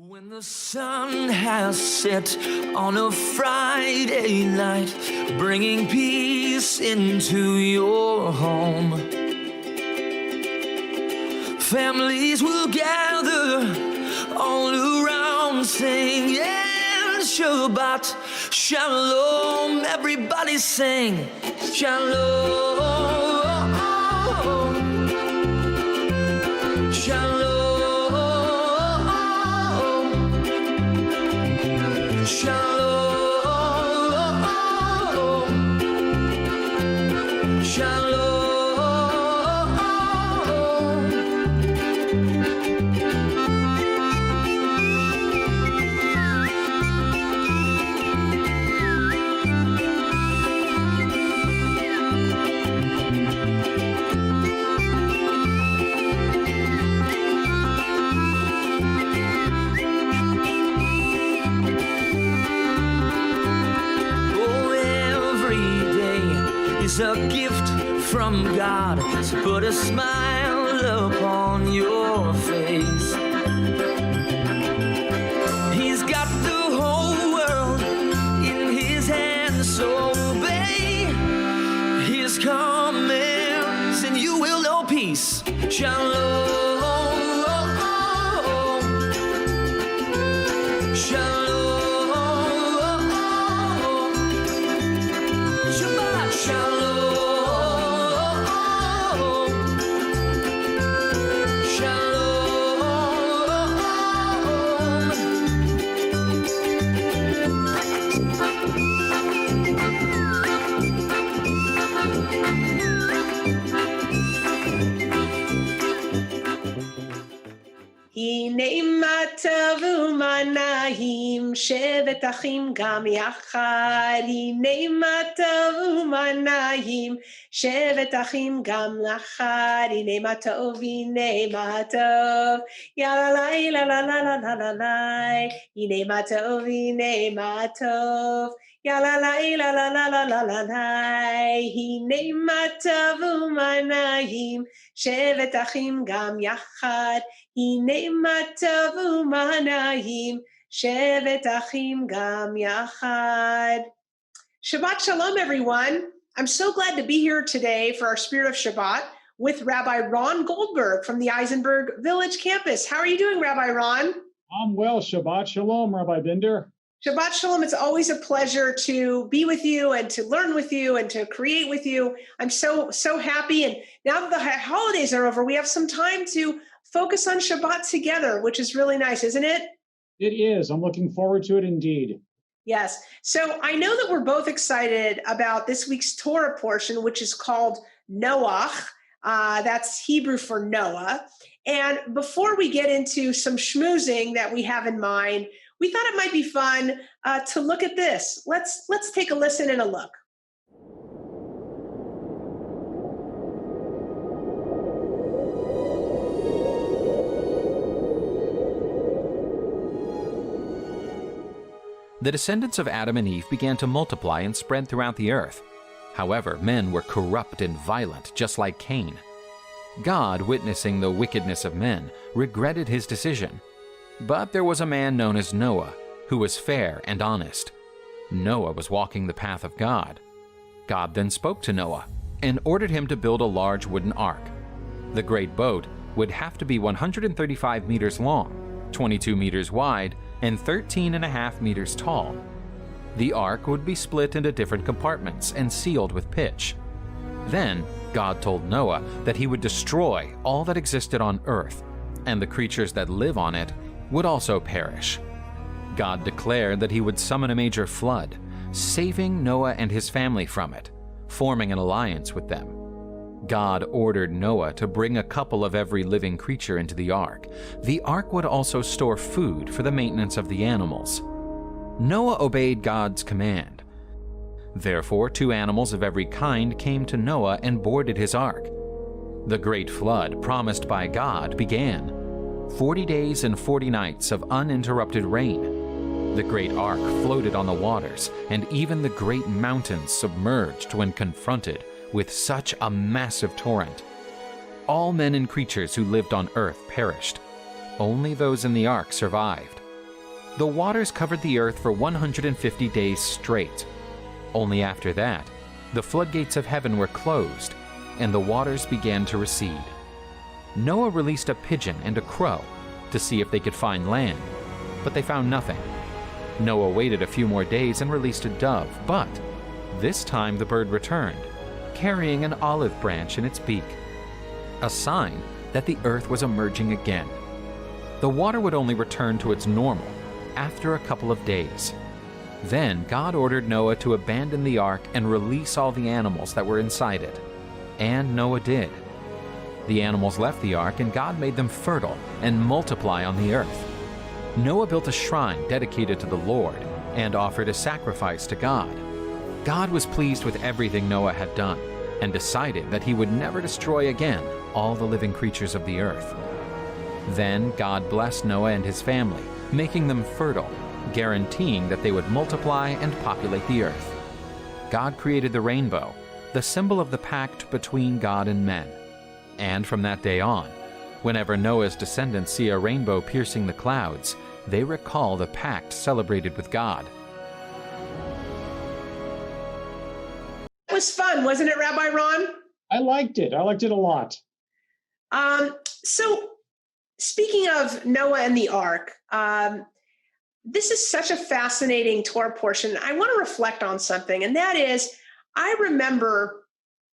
When the sun has set on a Friday night, bringing peace into your home, families will gather all around singing Shabbat Shalom. Everybody sing Shalom. Shalom. Shalom, shalom. A gift from God, so put a smile upon your face. He's got the whole world in his hands, so obey his commands and you will know peace. Shalom. Shalom. Shabbat Shalom. הנה מה טוב ומה נעים, שבת אחים גם יחד. הנה מה טוב ומה נעים, שבת אחים גם לחד. הנה מה טוב, הנה מה טוב, יאללה לילה לה לה לה לה לה לה. הנה מה טוב, הנה מה טוב, יאללה לילה לה לה לה לה לה לה. הנה מה טוב ומה נעים, שבת אחים גם יחד. הנה מה טוב ומה נעים, שבת אחים גם יחד. Shabbat Shalom, everyone. I'm so glad to be here today for our Spirit of Shabbat with Rabbi Ron Goldberg from the Eisenberg Village campus. How are you doing, Rabbi Ron? I'm well. Shabbat Shalom, Rabbi Binder. Shabbat Shalom. It's always a pleasure to be with you and to learn with you and to create with you. I'm so happy. And now that the holidays are over, we have some time to focus on Shabbat together, which is really nice, isn't it? It is. I'm looking forward to it indeed. Yes. So I know that we're both excited about this week's Torah portion, which is called Noach. That's Hebrew for Noah. And before we get into some schmoozing that we have in mind, we thought it might be fun to look at this. Let's take a listen and a look. The descendants of Adam and Eve began to multiply and spread throughout the earth. However, men were corrupt and violent, just like Cain. God, witnessing the wickedness of men, regretted his decision. But there was a man known as Noah, who was fair and honest. Noah was walking the path of God. God then spoke to Noah and ordered him to build a large wooden ark. The great boat would have to be 135 meters long, 22 meters wide, and 13.5 meters tall. The ark would be split into different compartments and sealed with pitch. Then God told Noah that he would destroy all that existed on earth, and the creatures that live on it would also perish. God declared that he would summon a major flood, saving Noah and his family from it, forming an alliance with them. God ordered Noah to bring a couple of every living creature into the ark. The ark would also store food for the maintenance of the animals. Noah obeyed God's command. Therefore, 2 animals of every kind came to Noah and boarded his ark. The great flood promised by God began. 40 days and 40 nights of uninterrupted rain. The great ark floated on the waters, and even the great mountains submerged when confronted with such a massive torrent. All men and creatures who lived on earth perished. Only those in the ark survived. The waters covered the earth for 150 days straight. Only after that, the floodgates of heaven were closed, and the waters began to recede. Noah released a pigeon and a crow to see if they could find land, but they found nothing. Noah waited a few more days and released a dove, but this time the bird returned, carrying an olive branch in its beak, a sign that the earth was emerging again. The water would only return to its normal after a couple of days. Then God ordered Noah to abandon the ark and release all the animals that were inside it. And Noah did. The animals left the ark, and God made them fertile and multiply on the earth. Noah built a shrine dedicated to the Lord and offered a sacrifice to God. God was pleased with everything Noah had done and decided that he would never destroy again all the living creatures of the earth. Then God blessed Noah and his family, making them fertile, guaranteeing that they would multiply and populate the earth. God created the rainbow, the symbol of the pact between God and men. And from that day on, whenever Noah's descendants see a rainbow piercing the clouds, they recall the pact celebrated with God. It was fun, wasn't it, Rabbi Ron? I liked it. I liked it a lot. So speaking of Noah and the ark, this is such a fascinating Torah portion. I want to reflect on something, and that is, I remember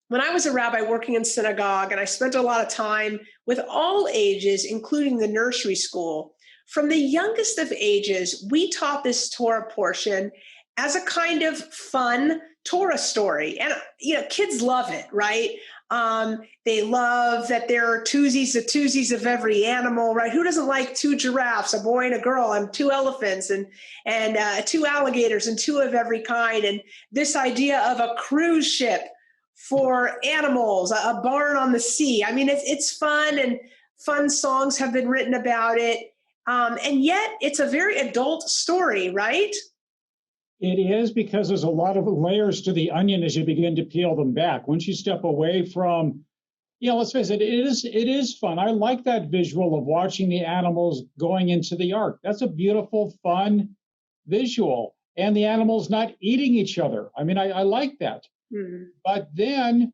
when I was a rabbi working in synagogue, and I spent a lot of time with all ages, including the nursery school. From the youngest of ages, we taught this Torah portion as a kind of fun Torah story. And, kids love it, right? They love that there are twosies of every animal, right? Who doesn't like 2 giraffes, a boy and a girl, and 2 elephants, and 2 alligators, and 2 of every kind? And this idea of a cruise ship for animals, a barn on the sea. I mean, it's fun, and fun songs have been written about it. And yet it's a very adult story, right? It is, because there's a lot of layers to the onion as you begin to peel them back. Once you step away from, let's face it, it is fun. I like that visual of watching the animals going into the ark. That's a beautiful, fun visual. And the animals not eating each other. I mean, I like that. Mm-hmm. But then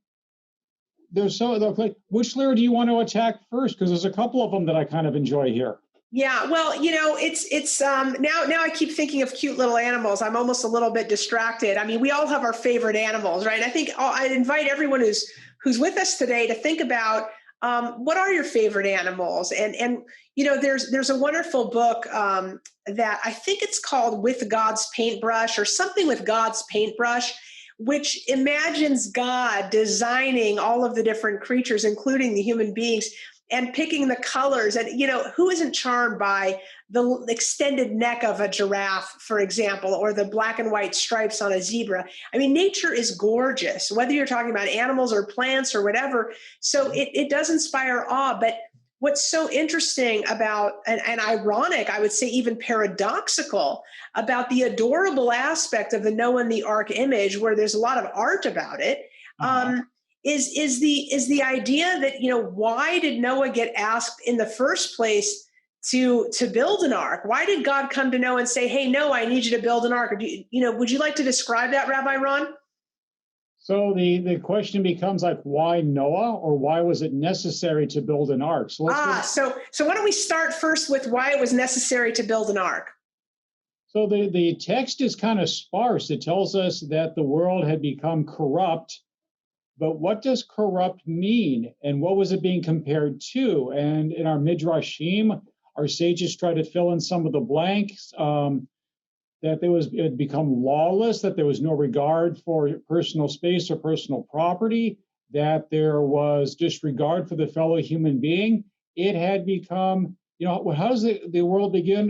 they're like, which layer do you want to attack first? Because there's a couple of them that I kind of enjoy here. Yeah, well, it's now I keep thinking of cute little animals. I'm almost a little bit distracted. I mean, we all have our favorite animals, right? And I think I'd invite everyone who's with us today to think about what are your favorite animals? And there's a wonderful book that I think it's called With God's Paintbrush, or something with God's paintbrush, which imagines God designing all of the different creatures, including the human beings, and picking the colors. And, who isn't charmed by the extended neck of a giraffe, for example, or the black and white stripes on a zebra? I mean, nature is gorgeous, whether you're talking about animals or plants or whatever. So it does inspire awe. But what's so interesting about, and ironic, I would say even paradoxical, about. The adorable aspect of the Noah and the Ark image, where there's a lot of art about it, is the idea that, why did Noah get asked in the first place to build an ark? Why did God come to Noah and say, "Hey, Noah, I need you to build an ark"? Or would you like to describe that, Rabbi Ron? So the question becomes like, why Noah, or why was it necessary to build an ark? So so why don't we start first with why it was necessary to build an ark? So the text is kind of sparse. It tells us that the world had become corrupt, but what does corrupt mean, and what was it being compared to? And in our midrashim, our sages try to fill in some of the blanks. That it had become lawless, that there was no regard for personal space or personal property, that there was disregard for the fellow human being. It had become, how does the world begin?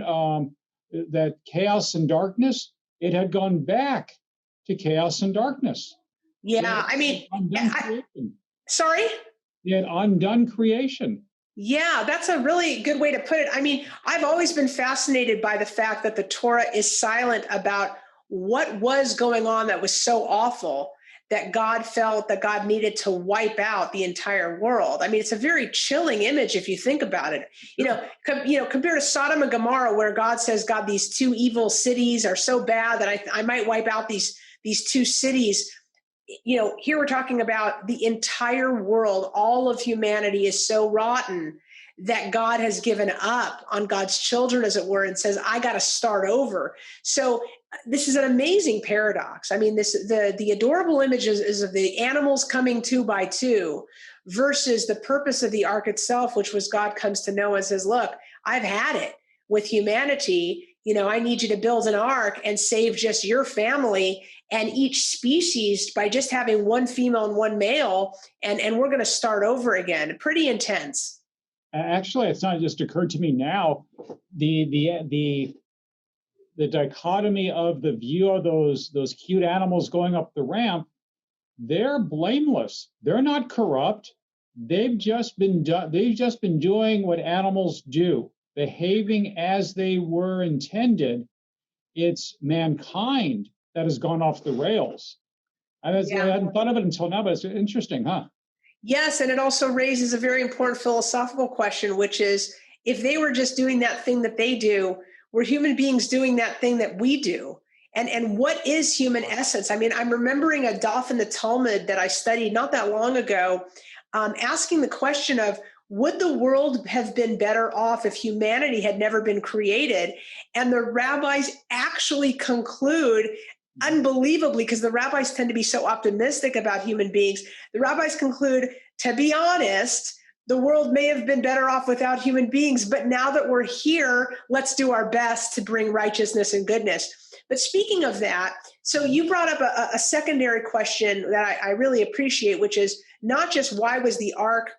That chaos and darkness, it had gone back to chaos and darkness. Yeah, I mean, sorry? It had undone creation. Yeah, that's a really good way to put it. I mean, I've always been fascinated by the fact that the Torah is silent about what was going on that was so awful that God felt that God needed to wipe out the entire world. I mean, it's a very chilling image if you think about it. Compared to Sodom and Gomorrah, where God says, God, these two evil cities are so bad that I might wipe out these two cities. Here we're talking about the entire world. All of humanity is so rotten that God has given up on God's children, as it were, and says, I got to start over. So this is an amazing paradox. I mean, the adorable images is of the animals coming two by two versus the purpose of the ark itself, which was God comes to Noah and says, look, I've had it with humanity. I need you to build an ark and save just your family and each species by just having one female and one male. And we're going to start over again. Pretty intense. Actually, it's not just occurred to me now. The dichotomy of the view of those cute animals going up the ramp, they're blameless. They're not corrupt. They've just been doing what animals do, behaving as they were intended. It's mankind that has gone off the rails. I hadn't thought of it until now, but it's interesting, huh? Yes, and it also raises a very important philosophical question, which is, if they were just doing that thing that they do, were human beings doing that thing that we do? And what is human essence? I mean, I'm remembering a Daf in the Talmud that I studied not that long ago, asking the question of, would the world have been better off if humanity had never been created? And the rabbis actually conclude, unbelievably, because the rabbis tend to be so optimistic about human beings, the rabbis conclude, to be honest, the world may have been better off without human beings, but now that we're here, let's do our best to bring righteousness and goodness. But speaking of that, so you brought up a secondary question that I really appreciate, which is not just why was the ark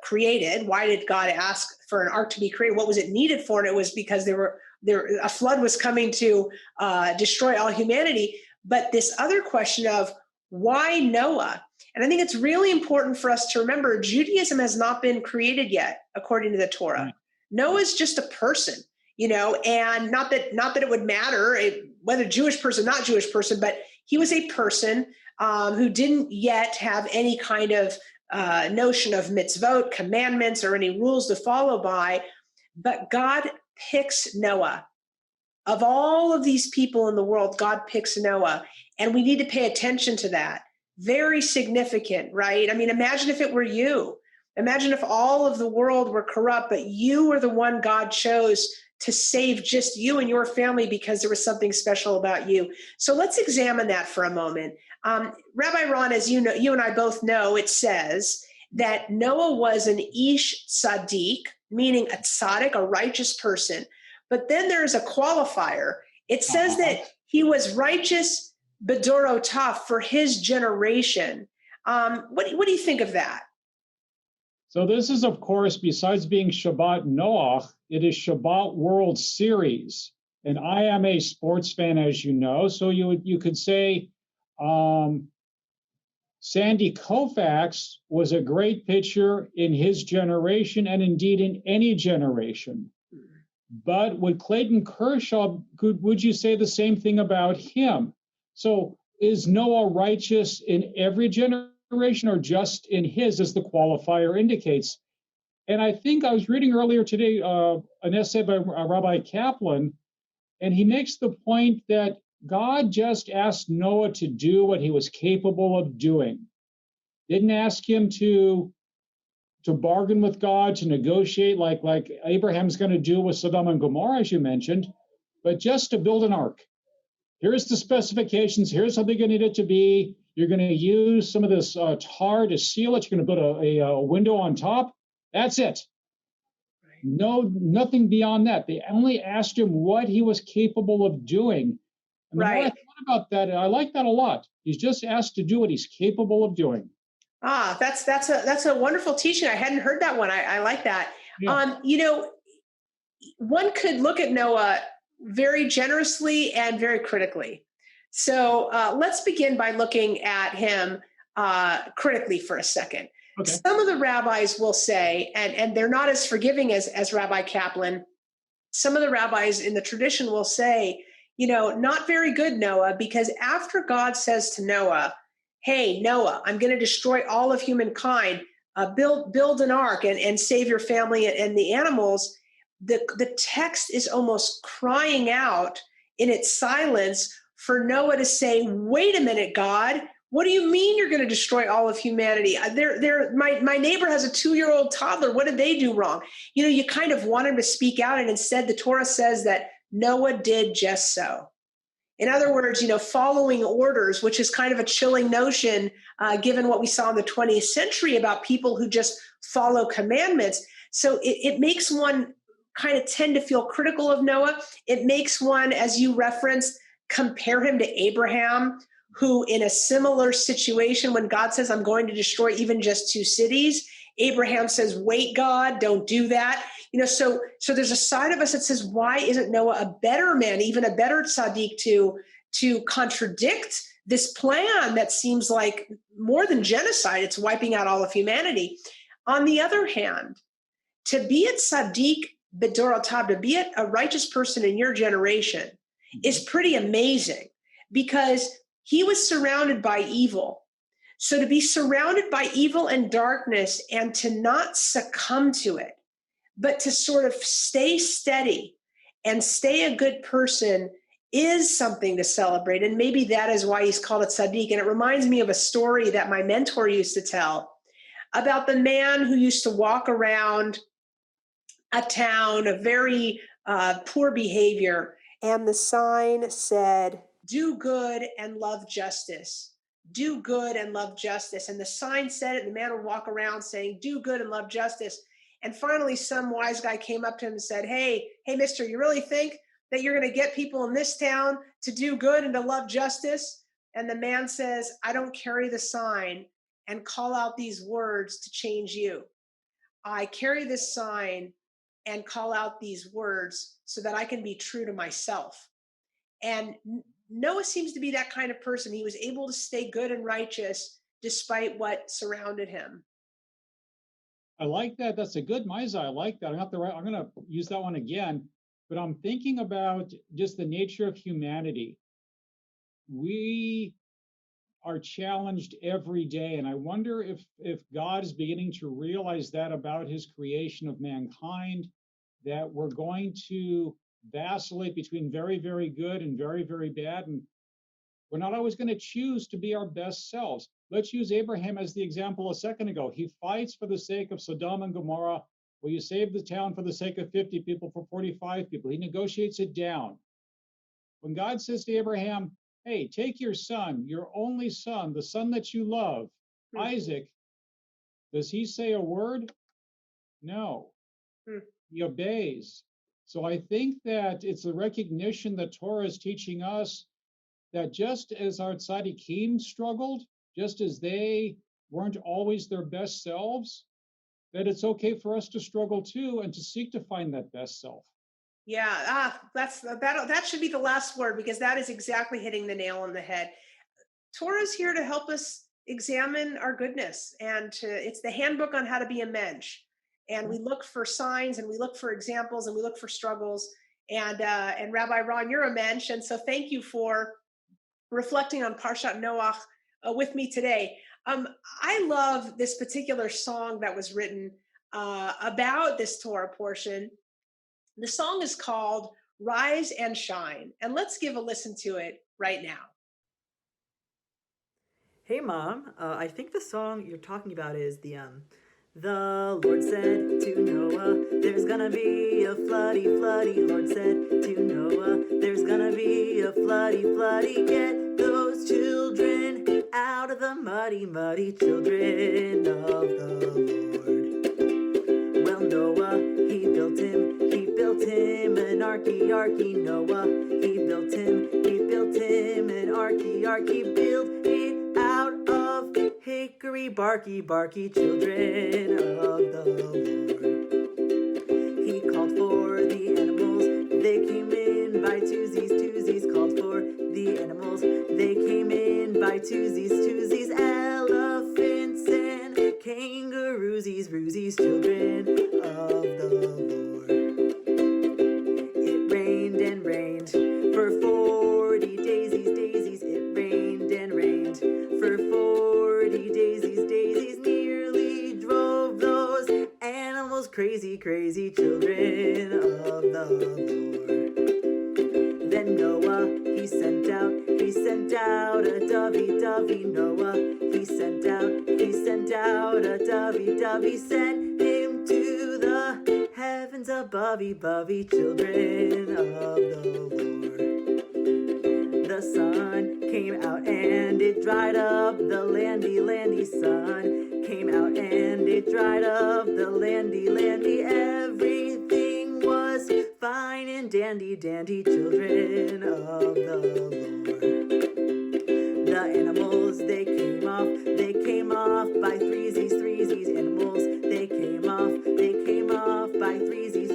created? Why did God ask for an ark to be created? What was it needed for? And it was because a flood was coming to destroy all humanity. But this other question of why Noah? And I think it's really important for us to remember Judaism has not been created yet, according to the Torah. Right. Noah's just a person, and not that it would matter whether Jewish person, not Jewish person, but he was a person who didn't yet have any kind of notion of mitzvot, commandments, or any rules to follow by. But God picks Noah. Of all of these people in the world, God picks Noah. And we need to pay attention to that. Very significant, right? I mean, imagine if it were you. Imagine if all of the world were corrupt, but you were the one God chose to save just you and your family because there was something special about you. So let's examine that for a moment. Rabbi Ron, as you know, you and I both know, it says that Noah was an ish tzaddik, meaning a tzaddik, a righteous person. But then there's a qualifier. It says that he was righteous b'dorotav, for his generation. What do you think of that? So this is, of course, besides being Shabbat Noach, it is Shabbat World Series. And I am a sports fan, as you know. So you could say Sandy Koufax was a great pitcher in his generation and indeed in any generation. But would Clayton Kershaw, would you say the same thing about him? So is Noah righteous in every generation or just in his, as the qualifier indicates? And I think I was reading earlier today an essay by Rabbi Kaplan, and he makes the point that God just asked Noah to do what he was capable of doing. Didn't ask him to bargain with God, to negotiate like Abraham's going to do with Sodom and Gomorrah, as you mentioned, but just to build an ark. Here's the specifications. Here's how big you need it to be. You're going to use some of this tar to seal it. You're going to put a window on top. That's it. No, nothing beyond that. They only asked him what he was capable of doing. And the more I thought about that, I like that a lot. He's just asked to do what he's capable of doing. That's a wonderful teaching. I hadn't heard that one. I like that. Yeah. One could look at Noah very generously and very critically. So let's begin by looking at him critically for a second. Okay. Some of the rabbis will say, and they're not as forgiving as Rabbi Kaplan, some of the rabbis in the tradition will say, not very good, Noah, because after God says to Noah, hey, Noah, I'm going to destroy all of humankind. Build an ark and save your family and the animals. The text is almost crying out in its silence for Noah to say, wait a minute, God, what do you mean you're going to destroy all of humanity? My neighbor has a 2-year-old toddler. What did they do wrong? You kind of want him to speak out, and instead the Torah says that Noah did just so. In other words, following orders, which is kind of a chilling notion, given what we saw in the 20th century about people who just follow commandments. So it makes one kind of tend to feel critical of Noah. It makes one, as you referenced, compare him to Abraham, who in a similar situation, when God says, I'm going to destroy even just 2 cities, Abraham says, wait, God, don't do that. So there's a side of us that says, why isn't Noah a better man, even a better tzaddik to contradict this plan that seems like more than genocide? It's wiping out all of humanity. On the other hand, to be a tzaddik b'dorotav, to be a righteous person in your generation is pretty amazing, because he was surrounded by evil. So to be surrounded by evil and darkness and to not succumb to it, but to sort of stay steady and stay a good person is something to celebrate. And maybe that is why he's called a tzaddik. And it reminds me of a story that my mentor used to tell about the man who used to walk around a town of very poor behavior. And the sign said, do good and love justice. Do good and love justice. And the sign said it, and the man would walk around saying, do good and love justice. And finally, some wise guy came up to him and said, hey, mister, you really think that you're going to get people in this town to do good and to love justice? And the man says, I don't carry the sign and call out these words to change you. I carry this sign and call out these words so that I can be true to myself. And Noah seems to be that kind of person. He was able to stay good and righteous despite what surrounded him. I like that. That's a good Misa. I like that. I'm going to use that one again. But I'm thinking about just the nature of humanity. We are challenged every day. And I wonder if God is beginning to realize that about his creation of mankind, that we're going to vacillate between very, very good and very, very bad. And we're not always going to choose to be our best selves. Let's use Abraham as the example a second ago. He fights for the sake of Sodom and Gomorrah. Will you save the town for the sake of 50 people, for 45 people? He negotiates it down. When God says to Abraham, hey, take your son, your only son, the son that you love, Isaac, does he say a word? No. He obeys. So I think that it's the recognition that Torah is teaching us that just as our tzaddikim struggled, just as they weren't always their best selves, that it's okay for us to struggle too and to seek to find that best self. Yeah, that should be the last word, because that is exactly hitting the nail on the head. Torah is here to help us examine our goodness, and it's the handbook on how to be a mensch. And we look for signs, and we look for examples, and we look for struggles. And Rabbi Ron, you're a mensch, and so thank you for reflecting on Parshat Noach with me today. I love this particular song that was written about this Torah portion. The song is called Rise and Shine, and let's give a listen to it right now. Hey, Mom. I think the song you're talking about is the Lord said to Noah, there's gonna be a floody, floody. Lord said to Noah, there's gonna be a floody, floody. Get those children out of the muddy, muddy children of the Lord. Well, Noah, he built him an arky, Noah. He built him an arky, built it out of hickory, barky, children of the Lord. He called for the animals, they came in by twosies, called for the animals, they came in by twosies, elephants and kangaroosies, children of the Lord. It rained and rained for 40 daisies, it rained and rained for 40 crazy children of the Lord. Then Noah, he sent out a dovey, Noah, he sent out a dovey, sent him to the heavens above, children of the Lord. The sun came out and it dried up the landy, sun came out and it dried up the landy, everything was fine and dandy, children of the Lord. The animals, they came off by threesies, animals, they came off by threesies,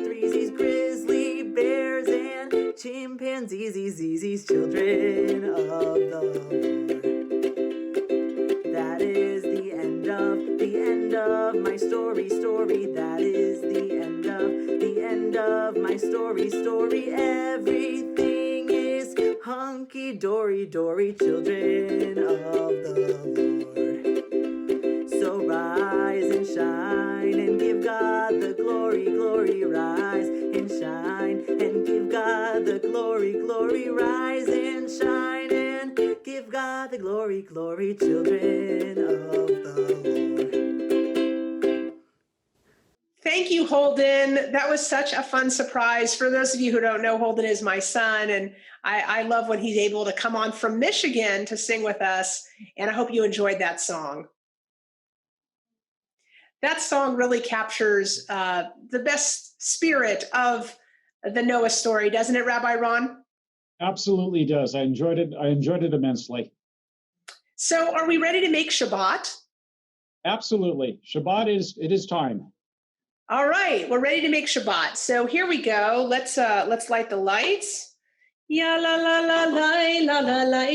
grizzly bears and chimpanzees, children of the Lord. That is the end of my story, that is the end of my story, everything is hunky-dory, children of the Lord. So rise and shine and give God the glory, rise and shine and give God the glory, rise and shine and give God the glory, children of the Lord. Thank you, Holden. That was such a fun surprise. For those of you who don't know, Holden is my son, and I love when he's able to come on from Michigan to sing with us, and I hope you enjoyed that song. That song really captures the best spirit of the Noah story, doesn't it, Rabbi Ron? Absolutely does. I enjoyed it immensely. So are we ready to make Shabbat? Absolutely. It is time. All right, we're ready to make Shabbat. So here we go. Let's light the lights. Ya la la la la la la la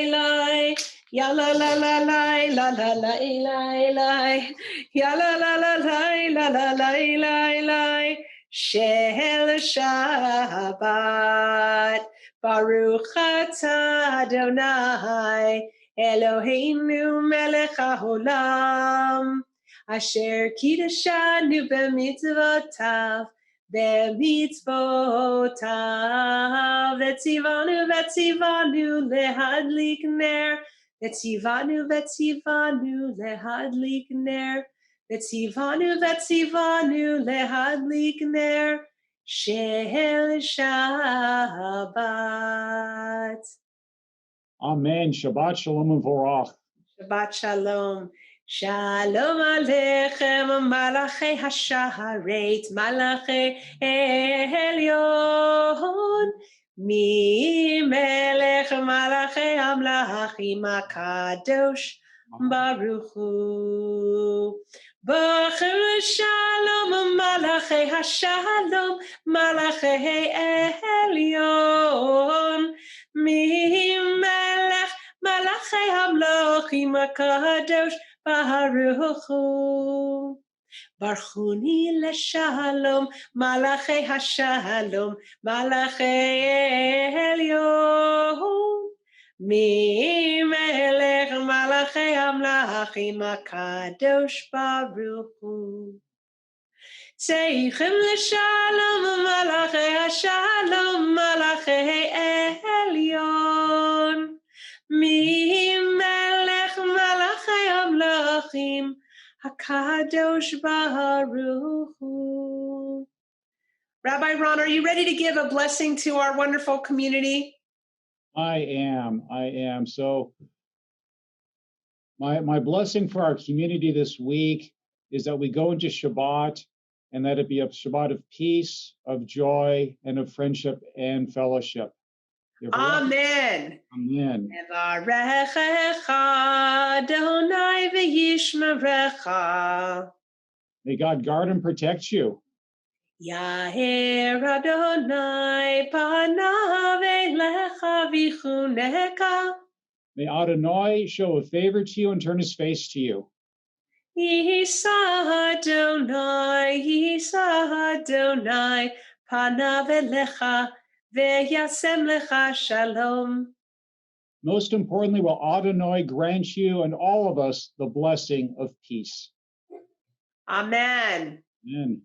la. Ya la la la la la la la la. Ya la la la la la la la. Shel Shabbat. Baruch atah Adonai Eloheinu melech haolam. Asher kiddushanu b'mitzvotav, vetzivanu lehadlik ner, vetzivanu lehadlik ner, vetzivanu lehadlik ner, shel Shabbat. Amen. Shabbat shalom and vorach. Shabbat shalom. Shalom Aleichem, Malachei Hasharet, Malachei Elyon, Mi Melech Malachei Amlachim HaKadosh, Baruch Hu. Bachem Shalom, Malachei Hashalom, Malachei Elyon, Mi Melech Malachei Amlachim HaKadosh, Baruch Hu. Barchuni leshalom, Malachei Hashalom, Malachei Elyon. Mi melech Malachei Amlachim HaKadosh, Baruch Hu. Seichem leshalom, Malachei Hashalom, Malachei Elyon. Mi melech Malachei Amlachim HaKadosh Baruch Hu. Rabbi Ron, are you ready to give a blessing to our wonderful community? I am. So my blessing for our community this week is that we go into Shabbat and that it be a Shabbat of peace, of joy, and of friendship and fellowship. Amen. Amen. May God guard and protect you. Yaher Adonai panav elecha v'chuneka. May Adonai show a favor to you and turn his face to you. Yisa Adonai panav elecha v'yasem lecha shalom. Most importantly, will Adonai grant you and all of us the blessing of peace. Amen. Amen.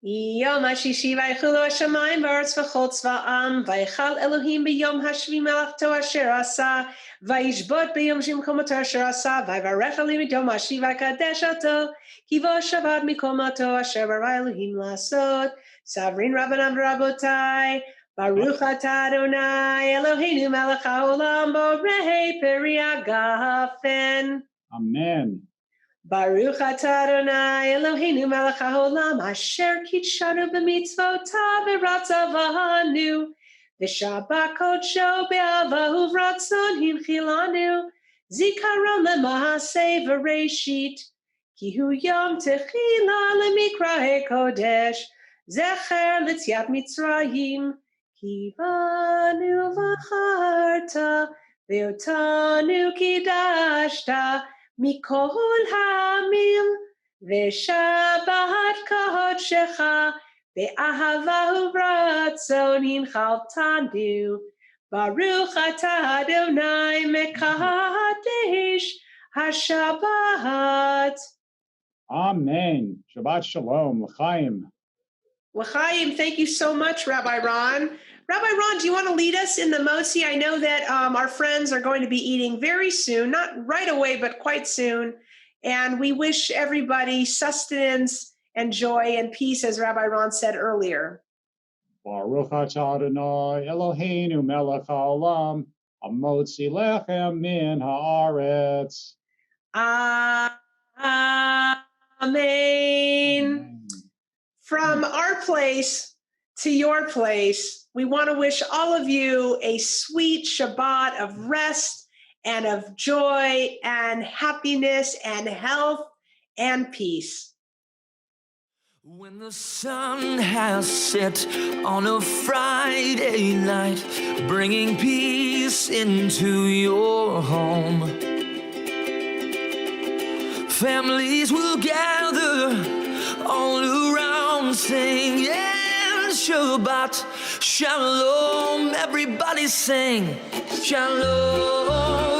Yom HaShishi vaychulu hashamayim v'aretz v'chol tzva'am vaychal Elohim b'yom hashvi melachto asher asa vayishbot b'yom shimkomoto asher asa vayvarech Elohim b'yom hashiv v'kadesh ato ki vo shabbat mikomoto asher bara Elohim lasot Savrin Rabbanan v'Rabotai Baruch atah Adonai Eloheinu melech haolam borei peri hagafen. Amen. Baruch atah Adonai Eloheinu melech haolam asher kitshanu b'mitzvotav v'ratzavanu v'shabbat kodsho be'avahu v'ratzon hinchilanu zikaron lema'aseh v'reishit ki hu yom techila lemikrahe kodesh zecher l'tziat Mitzrayim ki banu v'charta ve'otanu kidashta Mikol hamim v'shabbat kodshecha ve'ahava u'ratzon hinchaltanu Baruch atah Adonai mekadesh hashabbat. Amen. Shabbat shalom. L'chaim. L'chaim, thank you so much, Rabbi Ron. Rabbi Ron, do you want to lead us in the Motzi? I know that our friends are going to be eating very soon, not right away, but quite soon. And we wish everybody sustenance and joy and peace, as Rabbi Ron said earlier. Baruch atah Adonai Eloheinu melech haolam hamotzi lechem min haaretz. Amen. From our place to your place, we want to wish all of you a sweet Shabbat of rest and of joy and happiness and health and peace. When the sun has set on a Friday night, bringing peace into your home, families will gather all around singing Shabbat Shalom. Everybody sing Shalom.